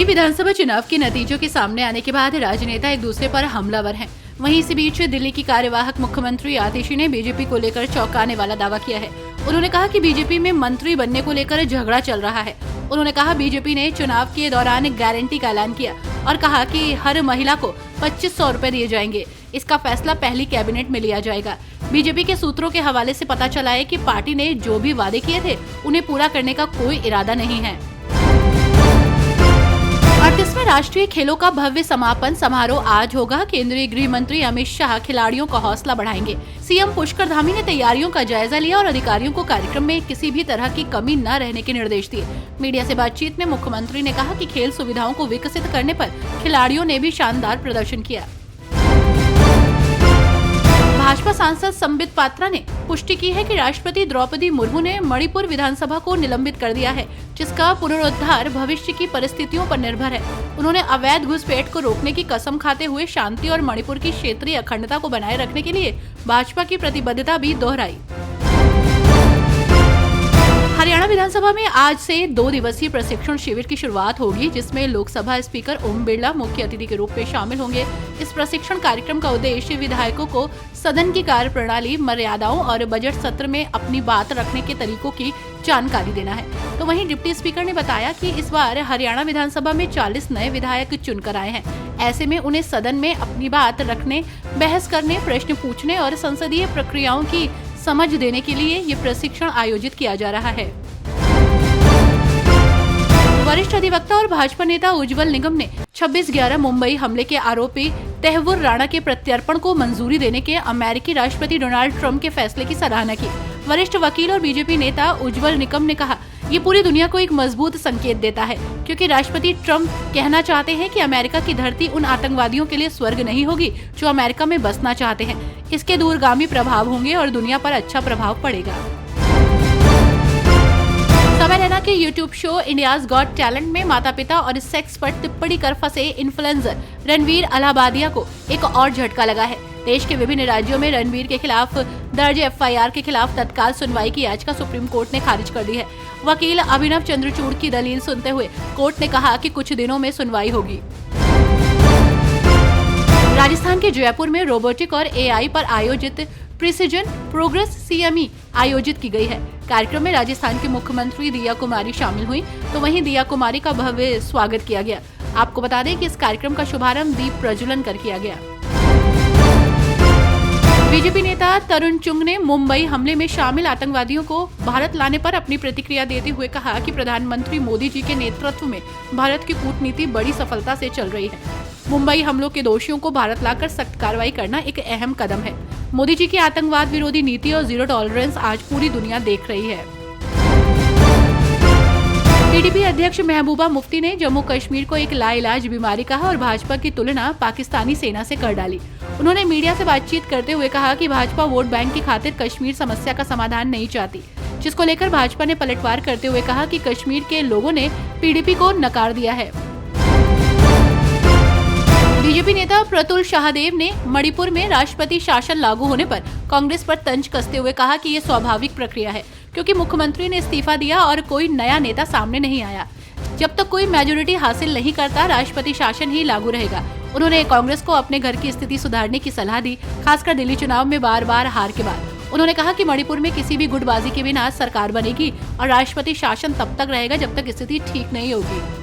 विधानसभा चुनाव के नतीजों के सामने आने के बाद राजनेता एक दूसरे पर हमलावर हैं। वहीं इसी बीच दिल्ली की कार्यवाहक मुख्यमंत्री आतिशी ने बीजेपी को लेकर चौंकाने वाला दावा किया है। उन्होंने कहा कि बीजेपी में मंत्री बनने को लेकर झगड़ा चल रहा है। उन्होंने कहा बीजेपी ने चुनाव के दौरान गारंटी का ऐलान किया और कहा कि हर महिला को 2500 रुपए दिए जाएंगे। इसका फैसला पहली कैबिनेट में लिया जाएगा। बीजेपी के सूत्रों के हवाले से पता चला है कि पार्टी ने जो भी वादे किए थे उन्हें पूरा करने का कोई इरादा नहीं है। 38वें राष्ट्रीय खेलों का भव्य समापन समारोह आज होगा। केंद्रीय गृह मंत्री अमित शाह खिलाड़ियों का हौसला बढ़ाएंगे। सीएम पुष्कर धामी ने तैयारियों का जायजा लिया और अधिकारियों को कार्यक्रम में किसी भी तरह की कमी न रहने के निर्देश दिए। मीडिया से बातचीत में मुख्यमंत्री ने कहा कि खेल सुविधाओं को विकसित करने पर खिलाड़ियों ने भी शानदार प्रदर्शन किया। भाजपा सांसद संबित पात्रा ने पुष्टि की है कि राष्ट्रपति द्रौपदी मुर्मू ने मणिपुर विधानसभा को निलंबित कर दिया है, जिसका पुनरुद्धार भविष्य की परिस्थितियों पर निर्भर है। उन्होंने अवैध घुसपैठ को रोकने की कसम खाते हुए शांति और मणिपुर की क्षेत्रीय अखंडता को बनाए रखने के लिए भाजपा की प्रतिबद्धता भी दोहराई। हरियाणा विधानसभा में आज से 2 दिवसीय प्रशिक्षण शिविर की शुरुआत होगी, जिसमें लोकसभा स्पीकर ओम बिरला मुख्य अतिथि के रूप में शामिल होंगे। इस प्रशिक्षण कार्यक्रम का उद्देश्य विधायकों को सदन की कार्यप्रणाली, मर्यादाओं और बजट सत्र में अपनी बात रखने के तरीकों की जानकारी देना है। तो वहीं डिप्टी स्पीकर ने बताया कि इस बार हरियाणा विधानसभा में 40 नए विधायक चुनकर आए हैं। ऐसे में उन्हें सदन में अपनी बात रखने, बहस करने, प्रश्न पूछने और संसदीय प्रक्रियाओं की समझ देने के लिए ये प्रशिक्षण आयोजित किया जा रहा है। वरिष्ठ अधिवक्ता और भाजपा नेता उज्जवल निगम ने 26/11 मुंबई हमले के आरोपी तहव्वुर राणा के प्रत्यर्पण को मंजूरी देने के अमेरिकी राष्ट्रपति डोनाल्ड ट्रंप के फैसले की सराहना की। वरिष्ठ वकील और बीजेपी नेता उज्जवल निगम ने कहा, ये पूरी दुनिया को एक मजबूत संकेत देता है, क्योंकि राष्ट्रपति ट्रंप कहना चाहते हैं कि अमेरिका की धरती उन आतंकवादियों के लिए स्वर्ग नहीं होगी जो अमेरिका में बसना चाहते हैं। इसके दूरगामी प्रभाव होंगे और दुनिया पर अच्छा प्रभाव पड़ेगा। समय रैना के YouTube show India's got talent में माता पिता और सेक्स पर टिप्पणी कर फंसे इन्फ्लुएंसर रणवीर अलाहाबादिया को एक और झटका लगा है। देश के विभिन्न राज्यों में रणवीर के खिलाफ दर्ज एफआईआर के खिलाफ तत्काल सुनवाई की याचिका सुप्रीम कोर्ट ने खारिज कर दी है। वकील अभिनव चंद्रचूड़ की दलील सुनते हुए कोर्ट ने कहा कि कुछ दिनों में सुनवाई होगी। राजस्थान के जयपुर में रोबोटिक और एआई पर आयोजित प्रिसीजन प्रोग्रेस सीएमई आयोजित की गई है। कार्यक्रम में राजस्थान की मुख्यमंत्री दिया कुमारी शामिल हुई, तो वहीं दिया कुमारी का भव्य स्वागत किया गया। आपको बता दें कि इस कार्यक्रम का शुभारंभ दीप प्रज्वलन कर किया गया। बीजेपी नेता तरुण चुंग ने मुंबई हमले में शामिल आतंकवादियों को भारत लाने पर अपनी प्रतिक्रिया देते हुए कहा कि प्रधानमंत्री मोदी जी के नेतृत्व में भारत की कूटनीति बड़ी सफलता से चल रही है। मुंबई हमलों के दोषियों को भारत लाकर सख्त कार्रवाई करना एक अहम कदम है। मोदी जी की आतंकवाद विरोधी नीति और जीरो टॉलरेंस आज पूरी दुनिया देख रही है। पीडीपी अध्यक्ष महबूबा मुफ्ती ने जम्मू कश्मीर को एक लाइलाज बीमारी कहा और भाजपा की तुलना पाकिस्तानी सेना से कर डाली। उन्होंने मीडिया से बातचीत करते हुए कहा कि भाजपा वोट बैंक की खातिर कश्मीर समस्या का समाधान नहीं चाहती, जिसको लेकर भाजपा ने पलटवार करते हुए कहा कि कश्मीर के लोगों ने पीडीपी को नकार दिया है। बीजेपी नेता प्रतुल शाहदेव ने मणिपुर में राष्ट्रपति शासन लागू होने पर कांग्रेस पर तंज कसते हुए कहा कि ये स्वाभाविक प्रक्रिया है, क्योंकि मुख्यमंत्री ने इस्तीफा दिया और कोई नया नेता सामने नहीं आया। जब तक कोई मेजोरिटी हासिल नहीं करता, राष्ट्रपति शासन ही लागू रहेगा। उन्होंने कांग्रेस को अपने घर की स्थिति सुधारने की सलाह दी, खासकर दिल्ली चुनाव में बार-बार हार के बाद। उन्होंने कहा कि मणिपुर में किसी भी गुटबाजी के बिना सरकार बनेगी और राष्ट्रपति शासन तब तक रहेगा जब तक स्थिति ठीक नहीं होगी।